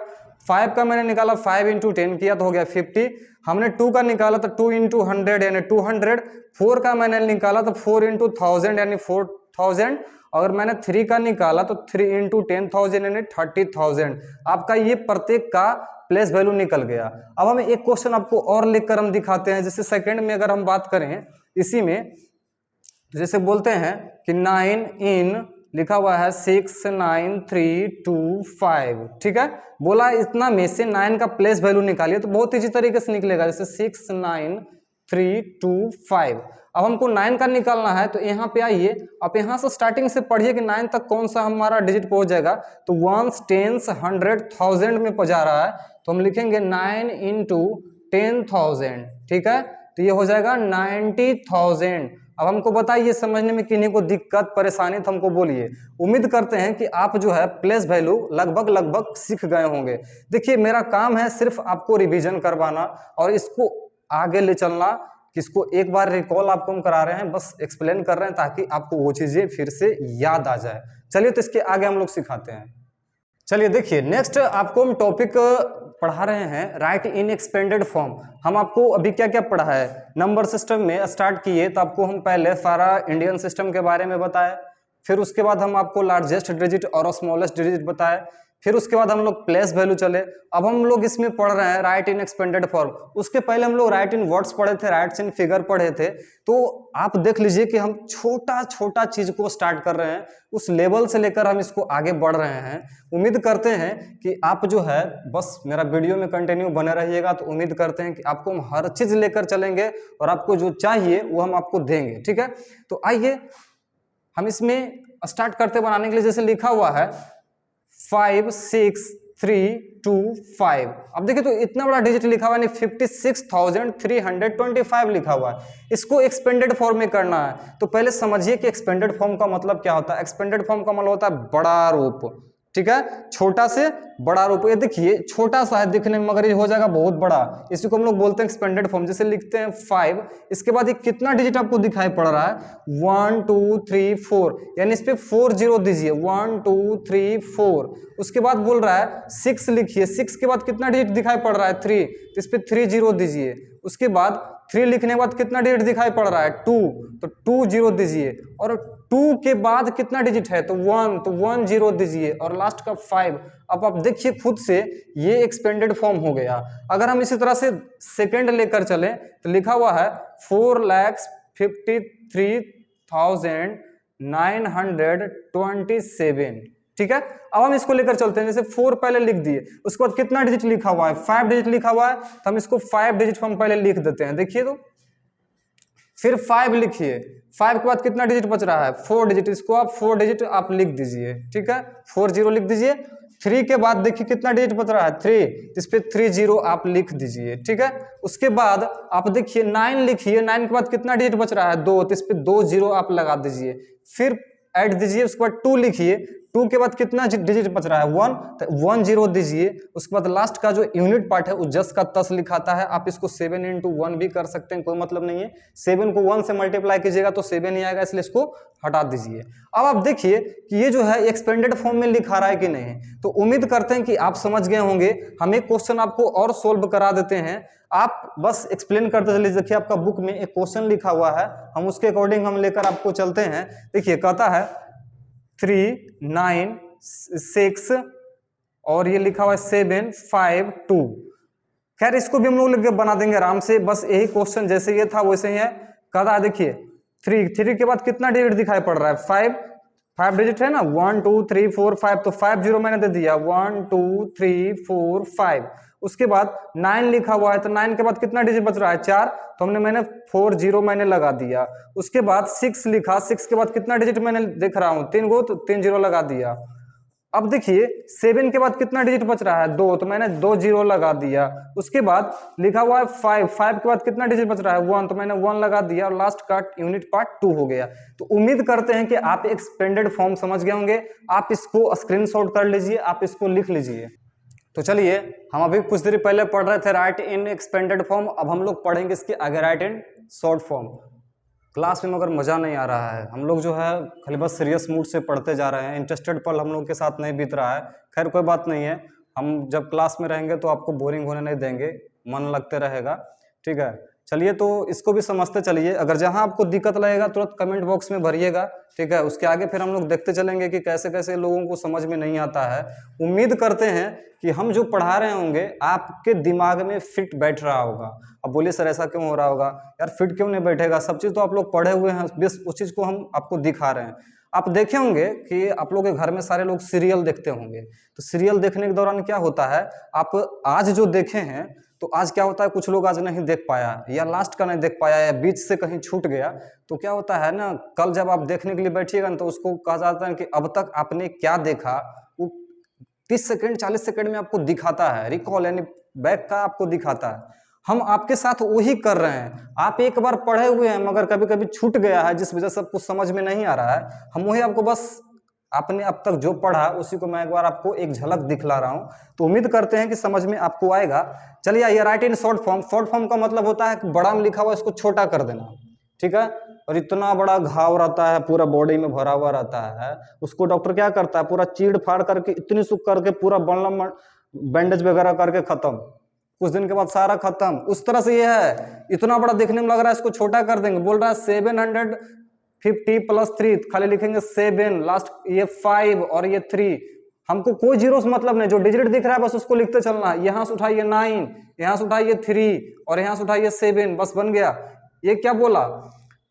5 का मैंने निकाला 5 into 10 किया तो हो गया 50। हमने 2 का निकाला तो 2 into 100 यानी 200। 4 का मैंने निकाला तो 4 into 1000 यानी 4000। अगर मैंने 3 का निकाला तो 3 इंटू 10,000 यानी 30,000 आपका ये प्रत्येक का प्लेस वैल्यू निकल गया। अब हम एक क्वेश्चन आपको और लिखकर हम दिखाते हैं। जैसे सेकंड में अगर हम बात करें इसी में, जैसे बोलते हैं कि 9 इन लिखा हुआ है 6 9 3 2 5, ठीक है। बोला इतना में से 9 का प्लेस वैल्यू निकालिए, तो बहुत ईजी तरीके से निकलेगा। जैसे 6 9 3 2 5। अब हमको 9 का निकालना है, तो यहाँ पे आइए, आप यहाँ से स्टार्टिंग से पढ़िए कि 9 तक कौन सा हमारा डिजिट पहुंच जाएगा। तो 1s 10s 100 1000 में जा रहा है, तो हम लिखेंगे 9 इंटू 10,000, ठीक है। तो ये हो जाएगा 90,000। अब हमको बताइए समझने में किन्हीं को दिक्कत परेशानी तो हमको बोलिए। उम्मीद करते हैं कि आप जो है प्लेस वैल्यू लगभग सीख गए होंगे। देखिए मेरा काम है सिर्फ आपको रिवीजन करवाना और इसको आगे ले चलना। किसको एक बार रिकॉल आपको हम करा रहे हैं, बस एक्सप्लेन कर रहे हैं ताकि आपको वो चीजें फिर से याद आ जाए। चलिए तो इसके आगे हम लोग सिखाते हैं। चलिए देखिए नेक्स्ट आपको हम टॉपिक पढ़ा रहे हैं राइट इन एक्सपेंडेड फॉर्म। हम आपको अभी क्या क्या पढ़ा है, नंबर सिस्टम में स्टार्ट किए तो आपको हम पहले सारा इंडियन सिस्टम के बारे में बताए, फिर उसके बाद हम आपको लार्जेस्ट डिजिट और स्मॉलेस्ट डिजिट बताए, फिर उसके बाद हम लोग प्लेस वैल्यू चले। अब हम लोग इसमें पढ़ रहे हैं राइट इन एक्सपेंडेड फॉर्म। उसके पहले हम लोग राइट इन वर्ड्स पढ़े थे, राइट इन फिगर पढ़े थे। तो आप देख लीजिए कि हम छोटा छोटा चीज को स्टार्ट कर रहे हैं, उस लेवल से लेकर हम इसको आगे बढ़ रहे हैं। उम्मीद करते हैं कि आप जो है बस मेरा वीडियो में कंटिन्यू बने रहिएगा। तो उम्मीद करते हैं कि आपको हम हर चीज लेकर चलेंगे और आपको जो चाहिए वो हम आपको देंगे, ठीक है। तो आइए हम इसमें स्टार्ट करते बनाने के लिए। जैसे लिखा हुआ है 5 6 3 2 5। अब देखिए तो इतना बड़ा डिजिट लिखा हुआ है, 56,325 लिखा हुआ है। इसको एक्सपेंडेड फॉर्म में करना है, तो पहले समझिए कि एक्सपेंडेड फॉर्म का मतलब क्या होता है। एक्सपेंडेड फॉर्म का मतलब होता है बड़ा रूप, ठीक है, छोटा से बड़ा रूप। ये देखिए छोटा सा है दिखने में मगर ये हो जाएगा बहुत बड़ा, इसी को हम लोग बोलते हैं एक्सपेंडेड फॉर्म। जैसे लिखते हैं 5, इसके बाद ये कितना डिजिट आपको दिखाई पड़ रहा है 1 2 3 4, यानी इस पे 4 जीरो दीजिए 1 2 3 4। उसके बाद बोल रहा है 6 लिखिए, 6 के बाद कितना डिजिट दिखाई पड़ रहा है 3, तो इस पे 3 जीरो दीजिए। उसके बाद 3 लिखने के बाद कितना डिजिट दिखाई पड़ रहा है 2, तो 2 जीरो दीजिए। और 2 के बाद कितना डिजिट है तो 1, तो 1 जीरो दीजिए। और लास्ट का 5। अब आप देखिए खुद से ये एक्सपेंडेड फॉर्म हो गया। अगर हम इसी तरह से सेकंड लेकर चले तो लिखा हुआ है 4,53,927, ठीक है। अब हम इसको लेकर चलते हैं। जैसे 4 पहले लिख दिए, उसके बाद कितना डिजिट लिखा हुआ है 5 डिजिट लिखा हुआ है, तो हम इसको 5 डिजिट हम पहले लिख देते हैं। देखिए तो फिर 5 लिखिए, 5 के बाद कितना डिजिट बच रहा है 4 डिजिट, इसको आप 4 डिजिट आप लिख दीजिए, ठीक है, 4 जीरो लिख दीजिए। 3 के बाद देखिए कितना डिजिट बच रहा है 3, इस पे 3 जीरो आप लिख दीजिए, ठीक है। उसके बाद आप देखिए 9 लिखिए, 9 के बाद कितना डिजिट बच रहा है 2, तो इस पे 2 जीरो आप लगा दीजिए। फिर ऐड दीजिए, उसके बाद 2 लिखिए, 2 के बाद कितना डिजिट बच रहा है 1, तो 1 जीरो दीजिए। उसके बाद लास्ट का जो यूनिट पार्ट है वो जस का तस लिखाता है। आप इसको 7 इंटू 1 भी कर सकते हैं, कोई मतलब नहीं है। 7 को 1 से मल्टीप्लाई कीजिएगा तो 7 ही आएगा, इसलिए इसको हटा दीजिए। अब आप देखिए कि ये जो है एक्सपेंडेड फॉर्म में लिखा रहा है कि नहीं, तो उम्मीद करते हैं कि आप समझ गए होंगे। हम एक क्वेश्चन आपको और सोल्व करा देते हैं, आप बस एक्सप्लेन करते चलिए। देखिए आपका बुक में एक क्वेश्चन लिखा हुआ है, हम उसके अकॉर्डिंग हम लेकर आपको चलते हैं। देखिए कहता है 3 9 6 और ये लिखा हुआ है 7 5 2। खैर इसको भी हम लोग लेकर बना देंगे आराम से, बस यही क्वेश्चन जैसे ये था वैसे ही है। कहता है देखिए 3 के बाद कितना डिजिट दिखाई पड़ रहा है 5 डिजिट है ना, 1 2 3 4 5, तो 5 जीरो मैंने दे दिया 1 2 3 4 5। उसके बाद 9 लिखा हुआ है, तो 9 के बाद कितना डिजिट बच रहा है 4, तो मैंने 4 जीरो मैंने लगा दिया। उसके बाद 6 लिखा, 6 के बाद कितना डिजिट मैंने देख रहा हूँ 3 गो, तो 3 जीरो लगा दिया। अब देखिए 7 के बाद कितना डिजिट बच रहा है 2, तो मैंने 2 जीरो लगा दिया। उसके बाद लिखा हुआ है 5 के बाद कितना डिजिट बच रहा है 1, तो मैंने 1 लगा दिया। और लास्ट का यूनिट पार्ट 2 हो गया। तो उम्मीद करते हैं कि आप एक्सपेंडेड फॉर्म समझ गए होंगे। आप इसको स्क्रीनशॉट कर लीजिए, आप इसको लिख लीजिए। तो चलिए हम अभी कुछ देर पहले पढ़ रहे थे राइट इन एक्सपेंडेड फॉर्म, अब हम लोग पढ़ेंगे इसके आगे right in short form. Class में मगर मज़ा नहीं आ रहा है, हम लोग जो है खाली बस सीरियस मूड से पढ़ते जा रहे हैं, इंटरेस्टेड पल हम लोग के साथ नहीं बीत रहा है। खैर कोई बात नहीं है, हम जब क्लास में रहेंगे तो आपको बोरिंग होने नहीं देंगे, मन लगते रहेगा, ठीक है। चलिए तो इसको भी समझते चलिए। अगर जहां आपको दिक्कत लगेगा तुरंत कमेंट बॉक्स में भरिएगा, ठीक है। उसके आगे फिर हम लोग देखते चलेंगे कि कैसे कैसे लोगों को समझ में नहीं आता है। उम्मीद करते हैं कि हम जो पढ़ा रहे होंगे आपके दिमाग में फिट बैठ रहा होगा। अब बोलिए सर ऐसा क्यों हो रहा होगा? यार फिट क्यों नहीं बैठेगा, सब चीज़ तो आप लोग पढ़े हुए हैं, बस उस चीज़ को हम आपको दिखा रहे हैं। आप देखे होंगे कि आप लोग के घर में सारे लोग सीरियल देखते होंगे, तो सीरियल देखने के दौरान क्या होता है, आप आज जो देखे हैं तो आज क्या होता है, कुछ लोग आज नहीं देख पाया या लास्ट का नहीं देख पाया या बीच से कहीं छूट गया, तो क्या होता है ना, कल जब आप देखने के लिए बैठिएगा ना तो उसको कहा जाता है कि अब तक आपने क्या देखा वो 30 सेकंड 40 सेकंड में आपको दिखाता है, रिकॉल यानी बैक का आपको दिखाता है। हम आपके साथ वही कर रहे हैं। आप एक बार पढ़े हुए हैं मगर कभी कभी छूट गया है जिस वजह से कुछ समझ में नहीं आ रहा है, हम वही आपको बस आपने अब तक जो पढ़ा उसी को मैं एक बार आपको एक झलक दिखला रहा हूं। तो उम्मीद करते हैं कि समझ में आपको आएगा। चलिए आइए, right in short form. Short form का मतलब होता है कि बड़ा में लिखा हुआ इसको छोटा कर देना, ठीक है। और इतना बड़ा घाव रहता है पूरा बॉडी में भरा हुआ रहता है, उसको डॉक्टर क्या करता है, पूरा चीड़ फाड़ करके इतनी सुख करके पूरा बंडल बैंडेज वगैरह करके खत्म, कुछ दिन के बाद सारा खत्म। उस तरह से ये है, इतना बड़ा देखने में लग रहा है, इसको छोटा कर देंगे। बोल रहा है 750 + 3, खाली लिखेंगे 7, लास्ट ये 5 और ये 3। हमको कोई जीरो से मतलब नहीं, जो डिजिट दिख रहा है बस उसको लिखते चलना। यहाँ से उठाइए 9, यहाँ से उठाइए 3 और यहाँ से उठाइए 7, बस बन गया। ये क्या बोला,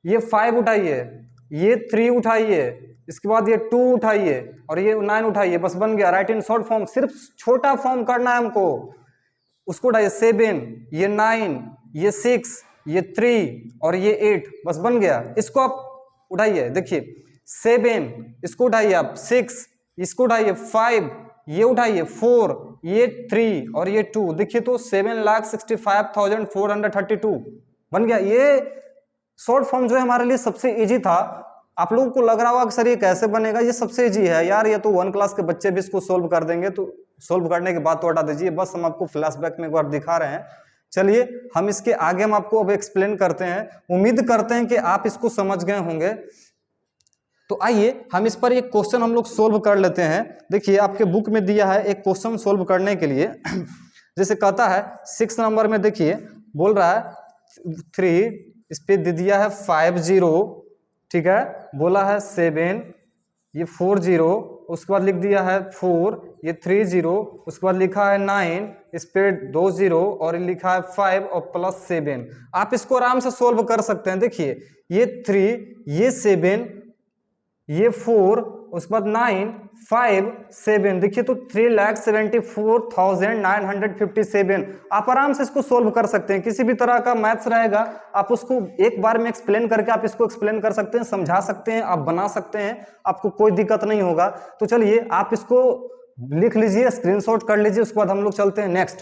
ये 5 उठाइए, ये 3 उठाइए, इसके बाद ये 2 उठाइए और ये 9 उठाइए, बस बन गया। राइट इन शॉर्ट फॉर्म, सिर्फ छोटा फॉर्म करना है हमको। उसको उठाइए 7, ये 9, ये 6, ये 3 और ये 8, बस बन गया। इसको आप उठाइए, देखिए 7, इसको उठाइए आप 6, इसको उठाइए 5, ये उठाइए 4, ये 3 और ये 2, देखिए तो 7,65,432 बन गया। ये शॉर्ट फॉर्म जो है हमारे लिए सबसे इजी था। आप लोगों को लग रहा होगा कि सर ये कैसे बनेगा, ये सबसे इजी है यार, ये तो 1 क्लास के बच्चे भी इसको सोल्व कर देंगे। तो सोल्व करने के बाद तो हटा दीजिए, बस हम आपको फ्लैशबैक में एक बार दिखा रहे हैं। चलिए हम इसके आगे हम आपको अब एक्सप्लेन करते हैं। उम्मीद करते हैं कि आप इसको समझ गए होंगे। तो आइए हम इस पर एक क्वेश्चन हम लोग सोल्व कर लेते हैं। देखिए आपके बुक में दिया है एक क्वेश्चन सोल्व करने के लिए। जैसे कहता है 6 नंबर में, देखिए बोल रहा है 3, इस पे दे दिया है 50, ठीक है, बोला है 7, ये 40, उसके बाद लिख दिया है 4, ये 30, उसके बाद लिखा है 9, इस पे 2 0 और लिखा है 5 और +7। आप इसको आराम से सोल्व कर सकते हैं। देखिए ये 3, ये 7, ये 4, उसके बाद 9, 5, 7, देखिए तो 3,74,957। आप आराम से इसको सोल्व कर सकते हैं। किसी भी तरह का मैथ्स रहेगा आप उसको एक बार में एक्सप्लेन करके आप इसको एक्सप्लेन कर सकते हैं, समझा सकते हैं, आप बना सकते हैं, आपको कोई दिक्कत नहीं होगा। तो चलिए आप इसको लिख लीजिए, स्क्रीनशॉट कर लीजिए, उसके बाद हम लोग चलते हैं नेक्स्ट।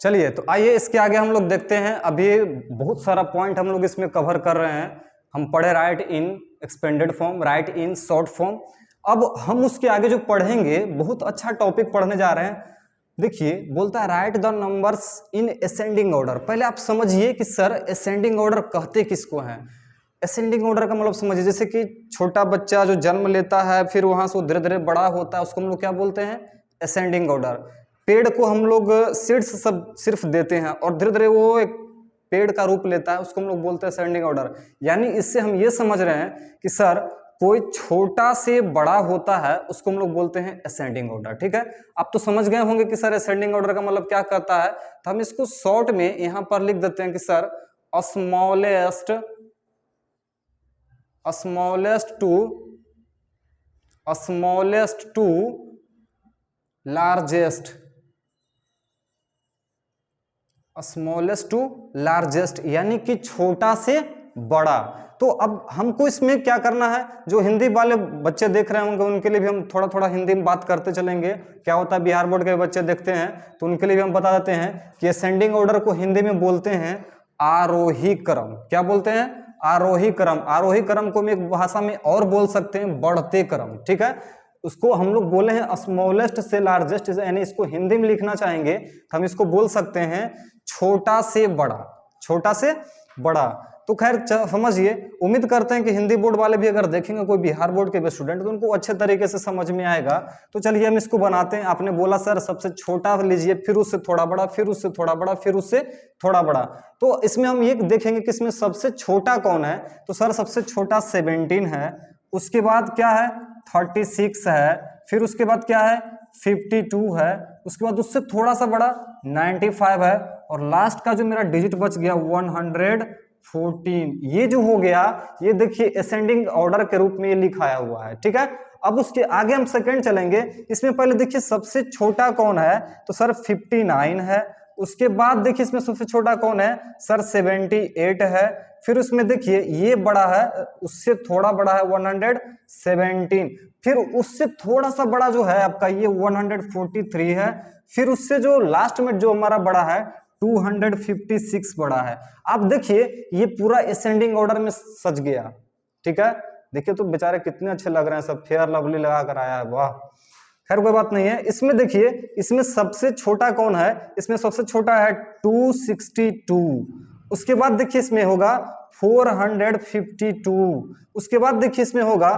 चलिए तो आइए इसके आगे हम लोग देखते हैं। अभी बहुत सारा पॉइंट हम लोग इसमें कवर कर रहे हैं। हम पढ़े right in expanded form, right in short form. अब हम उसके आगे जो पढ़ेंगे बहुत अच्छा टॉपिक पढ़ने जा रहे हैं। देखिए बोलता है right the numbers in ascending order. पहले आप समझिए कि सर असेंडिंग ऑर्डर कहते किसको हैं। असेंडिंग ऑर्डर का मतलब समझिए, जैसे कि छोटा बच्चा जो जन्म लेता है फिर वहां से धीरे धीरे बड़ा होता है, उसको हम लोग क्या बोलते हैं, असेंडिंग ऑर्डर। पेड़ को हम लोग सीड्स सब सिर्फ देते हैं और धीरे धीरे वो एक पेड़ का रूप लेता है, उसको हम लोग बोलते हैं असेंडिंग ऑर्डर। यानी इससे हम ये समझ रहे हैं कि सर कोई छोटा से बड़ा होता है उसको हम लोग बोलते हैं असेंडिंग ऑर्डर, ठीक है। आप तो समझ गए होंगे कि सर असेंडिंग ऑर्डर का मतलब क्या कहता है। तो हम इसको शॉर्ट में यहां पर लिख देते हैं कि sir smallest to largest, smallest to largest, यानी कि छोटा से बड़ा। तो अब हमको इसमें क्या करना है, जो हिंदी वाले बच्चे देख रहे होंगे उनके लिए भी हम थोड़ा थोड़ा हिंदी में बात करते चलेंगे। क्या होता है, बिहार बोर्ड के बच्चे देखते हैं तो उनके लिए भी हम बता देते हैं कि असेंडिंग ऑर्डर को हिंदी में बोलते हैं आरोही क्रम। क्या बोलते हैं, आरोही क्रम। आरोही क्रम को हम एक भाषा में और बोल सकते हैं बढ़ते क्रम, ठीक है। उसको हम लोग बोले हैं स्मॉलेस्ट से लार्जेस्ट, यानी इसको हिंदी में लिखना चाहेंगे तो हम इसको बोल सकते हैं छोटा से बड़ा, छोटा से बड़ा। तो खैर समझिए, उम्मीद करते हैं कि हिंदी बोर्ड वाले भी अगर देखेंगे कोई बिहार बोर्ड के भी स्टूडेंट तो उनको अच्छे तरीके से समझ में आएगा। तो चलिए हम इसको बनाते हैं। आपने बोला सर सबसे छोटा लीजिए, फिर उससे थोड़ा बड़ा, फिर उससे थोड़ा बड़ा, फिर उससे थोड़ा बड़ा। तो इसमें हम ये देखेंगे कि इसमें सबसे छोटा कौन है। तो सर सबसे छोटा 17 है, उसके बाद क्या है 36 है, फिर उसके बाद क्या है 52 है, उसके बाद उससे थोड़ा सा बड़ा 95 है, और लास्ट का जो मेरा डिजिट बच गया 114। ये जो हो गया, ये देखिए असेंडिंग ऑर्डर के रूप में ये लिखाया हुआ है, ठीक है। अब उसके आगे हम सेकंड चलेंगे। इसमें पहले देखिए सबसे छोटा कौन है, तो सर 59 है। उसके बाद देखिए इसमें सबसे छोटा कौन है सर 78 है। फिर उसमें देखिए ये बड़ा है, उससे थोड़ा बड़ा है 117। फिर उससे थोड़ा सा बड़ा जो है आपका ये 143 है। फिर उससे जो लास्ट में जो हमारा बड़ा है 256 बड़ा है। आप देखिए ये पूरा असेंडिंग ऑर्डर में सज गया, ठीक है। देखिए तो बेचारे कितने अच्छे लग रहे हैं, सब फेयर लवली लगा कर आया है, वाह। खैर कोई बात नहीं है। इसमें देखिए इसमें सबसे छोटा कौन है, इसमें सबसे छोटा है 262। उसके बाद देखिए इसमें होगा 452। उसके बाद देखिए इसमें होगा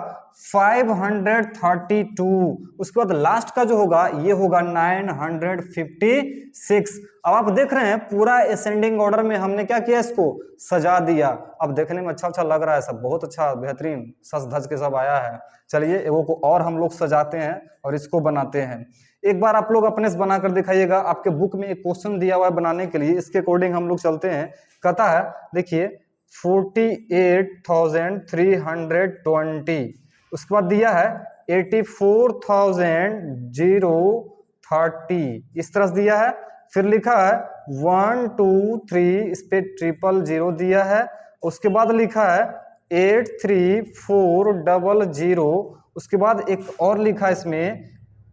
532। उसके बाद लास्ट का जो होगा ये होगा 956। अब आप देख रहे हैं पूरा असेंडिंग ऑर्डर में हमने क्या किया, इसको सजा दिया। अब देखने में अच्छा अच्छा लग रहा है, सब बहुत अच्छा बेहतरीन सज धज के सब आया है। चलिए एगो को और हम लोग सजाते हैं और इसको बनाते हैं। एक बार आप लोग अपने से बनाकर दिखाइएगा। आपके बुक में एक क्वेश्चन दिया हुआ है बनाने के लिए, इसके अकॉर्डिंग हम लोग चलते हैं। कहता है देखिए 48,320। उसके बाद दिया है 84,030, इस तरह से दिया है। फिर लिखा है 1 2 3, इस पे 000 दिया है। उसके बाद लिखा है 83400। उसके बाद एक और लिखा है इसमें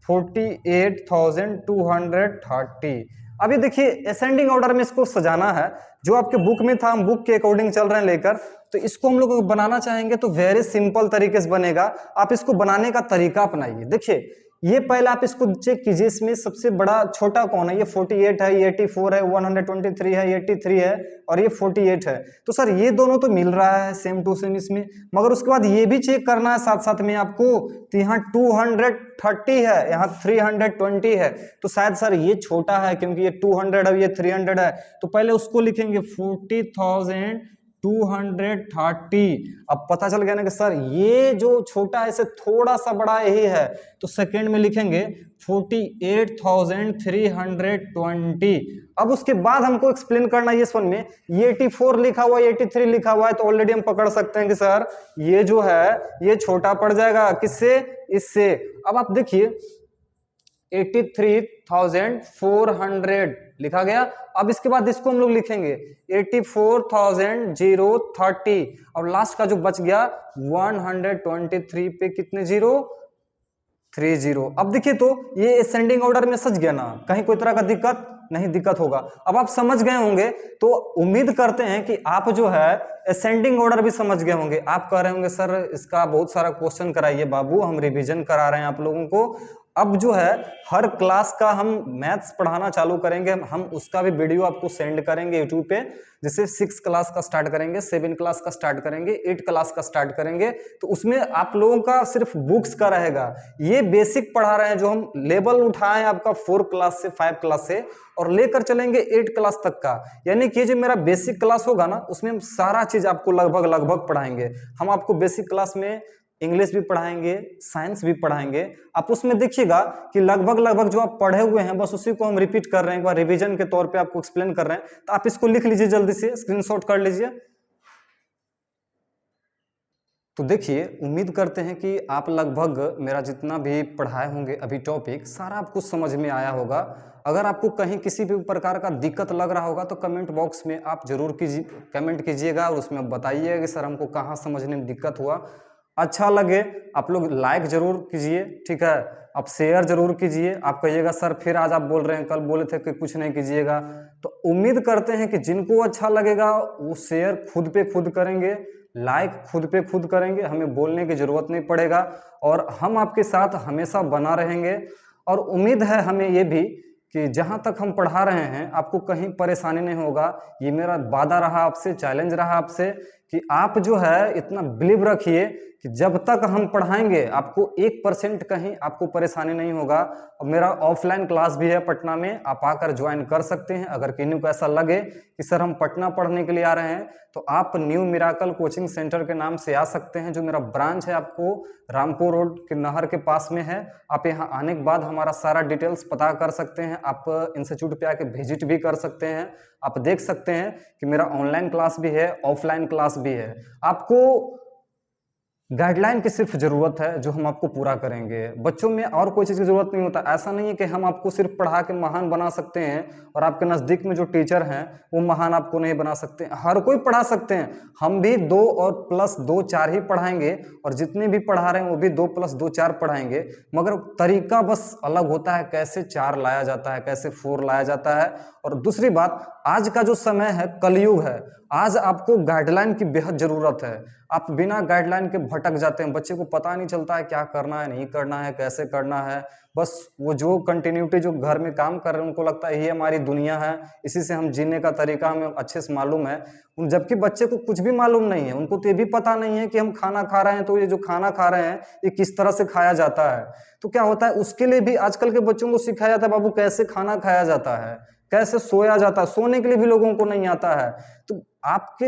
48,230। अभी देखिए असेंडिंग ऑर्डर में इसको सजाना है, जो आपके बुक में था, हम बुक के अकॉर्डिंग चल रहे हैं लेकर। तो इसको हम लोग बनाना चाहेंगे तो वेरी सिंपल तरीके से बनेगा। आप इसको बनाने का तरीका अपनाइए। देखिए ये पहले आप इसको चेक कीजिए, इसमें सबसे बड़ा छोटा कौन है। ये 48 है, ये 84 है, 123 है, 83 है और ये 48 है। तो सर ये दोनों तो मिल रहा है सेम टू सेम इसमें, मगर उसके बाद ये भी चेक करना है साथ साथ में आपको। तो यहाँ 230 है, यहाँ 320 है, तो शायद सर ये छोटा है क्योंकि ये 200 है, ये 300 है। तो पहले उसको लिखेंगे 40,230। अब पता चल गया ना कि सर ये जो छोटा है इसे थोड़ा सा बड़ा यही है, तो सेकंड में लिखेंगे 48,320। अब उसके बाद हमको एक्सप्लेन करना है, ये वन में ये 84 लिखा हुआ है, 83 लिखा हुआ है, तो ऑलरेडी हम पकड़ सकते हैं कि सर ये जो है ये छोटा पड़ जाएगा किससे, इससे। अब आप देखिए 83,400 लिखा गया। अब इसके बाद इसको हम लोग लिखेंगे 84,030 और लास्ट का जो बच गया 123 पे कितने 030। अब देखिए तो ये असेंडिंग ऑर्डर में सज गया ना, कहीं कोई तरह का दिक्कत नहीं, दिक्कत होगा। अब आप समझ गए होंगे, तो उम्मीद करते हैं कि आप जो है असेंडिंग ऑर्डर भी समझ गए होंगे। आप कह रहे होंगे सर इसका बहुत सारा क्वेश्चन कराइए बाबू, हम रिवीजन करा रहे हैं आप लोगों को। अब जो है हर क्लास का हम मैथ्स पढ़ाना चालू करेंगे, हम उसका भी वीडियो आपको सेंड करेंगे यूट्यूब पे। जैसे 6 क्लास का स्टार्ट करेंगे, 7 क्लास का स्टार्ट करेंगे, 8 क्लास का स्टार्ट करेंगे, तो उसमें आप लोगों का सिर्फ बुक्स का रहेगा। ये बेसिक पढ़ा रहे हैं, जो हम लेवल उठाए आपका 4 क्लास से 5 क्लास से और लेकर चलेंगे 8 क्लास तक का। यानी कि जो मेरा बेसिक क्लास होगा ना, उसमें हम सारा चीज आपको लगभग पढ़ाएंगे। हम आपको बेसिक क्लास में इंग्लिश भी पढ़ाएंगे, साइंस भी पढ़ाएंगे। आप उसमें देखिएगा कि लगभग जो आप पढ़े हुए हैं बस उसी को हम रिपीट कर रहे हैं, एक बार रिवीजन के तौर पे आपको एक्सप्लेन कर रहे हैं। तो आप इसको लिख लीजिए, जल्दी से स्क्रीनशॉट कर लीजिए। तो देखिए उम्मीद करते हैं कि आप लगभग मेरा जितना भी पढ़ाए होंगे अभी टॉपिक सारा आपको समझ में आया होगा। अगर आपको कहीं किसी भी प्रकार का दिक्कत लग रहा होगा तो कमेंट बॉक्स में आप जरूर कमेंट कीजिएगा और उसमें बताइएगा कि सर हमको कहाँ समझने में दिक्कत हुआ। अच्छा लगे आप लोग लाइक जरूर कीजिए, ठीक है। आप शेयर जरूर कीजिए। आप कहिएगा सर फिर आज आप बोल रहे हैं, कल बोले थे कि कुछ नहीं कीजिएगा। तो उम्मीद करते हैं कि जिनको अच्छा लगेगा वो शेयर खुद पे खुद करेंगे, लाइक खुद पे खुद करेंगे, हमें बोलने की जरूरत नहीं पड़ेगा और हम आपके साथ हमेशा बना रहेंगे। और उम्मीद है हमें ये भी कि जहाँ तक हम पढ़ा रहे हैं आपको कहीं परेशानी नहीं होगा। ये मेरा वादा रहा आपसे, चैलेंज रहा आपसे कि आप जो है इतना बिलीव रखिए कि जब तक हम पढ़ाएंगे आपको 1% कहीं आपको परेशानी नहीं होगा। और मेरा ऑफलाइन क्लास भी है पटना में, आप आकर ज्वाइन कर सकते हैं। अगर किन्हीं को ऐसा लगे कि सर हम पटना पढ़ने के लिए आ रहे हैं तो आप न्यू मिराकल कोचिंग सेंटर के नाम से आ सकते हैं। जो मेरा ब्रांच है आपको रामपुर रोड के नहर के पास में है। आप यहाँ आने के बाद हमारा सारा डिटेल्स पता कर सकते हैं। आप इंस्टीट्यूट पे आके विजिट भी कर सकते हैं। आप देख सकते हैं कि मेरा ऑनलाइन क्लास भी है, ऑफलाइन क्लास भी है। आपको गाइडलाइन की सिर्फ जरूरत है जो हम आपको पूरा करेंगे। बच्चों में और कोई चीज़ की जरूरत नहीं होता। ऐसा नहीं है कि हम आपको सिर्फ पढ़ा के महान बना सकते हैं और आपके नज़दीक में जो टीचर हैं वो महान आपको नहीं बना सकते। हर कोई पढ़ा सकते हैं। हम भी 2 और प्लस 2 4 ही पढ़ाएंगे और जितने भी पढ़ा रहे हैं वो भी 2 प्लस 2 4 पढ़ाएंगे। मगर तरीका बस अलग होता है, कैसे 4 लाया जाता है, कैसे 4 लाया जाता है। और दूसरी बात, आज का जो समय है कलयुग है। आज आपको गाइडलाइन की बेहद जरूरत है। आप बिना गाइडलाइन के भटक जाते हैं। बच्चे को पता नहीं चलता है क्या करना है, नहीं करना है, कैसे करना है। बस वो जो कंटिन्यूटी जो घर में काम कर रहे हैं उनको लगता है ये हमारी दुनिया है, इसी से हम जीने का तरीका हमें अच्छे से मालूम है। जबकि बच्चे को कुछ भी मालूम नहीं है। उनको तो ये भी पता नहीं है कि हम खाना खा रहे हैं तो ये जो खाना खा रहे हैं ये किस तरह से खाया जाता है। तो क्या होता है, उसके लिए भी आजकल के बच्चों को सिखाया जाता है बाबू कैसे खाना खाया जाता है, कैसे सोया जाता है। सोने के लिए भी लोगों को नहीं आता है। तो आपके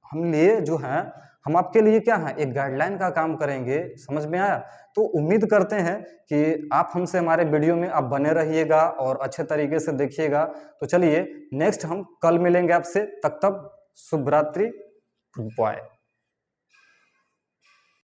हम लिए जो है, हम आपके लिए क्या है, एक गाइडलाइन का काम करेंगे। समझ में आया? तो उम्मीद करते हैं कि आप हमसे हमारे वीडियो में आप बने रहिएगा और अच्छे तरीके से देखिएगा। तो चलिए नेक्स्ट हम कल मिलेंगे आपसे। तब तक शुभ रात्रि, गुड बाय।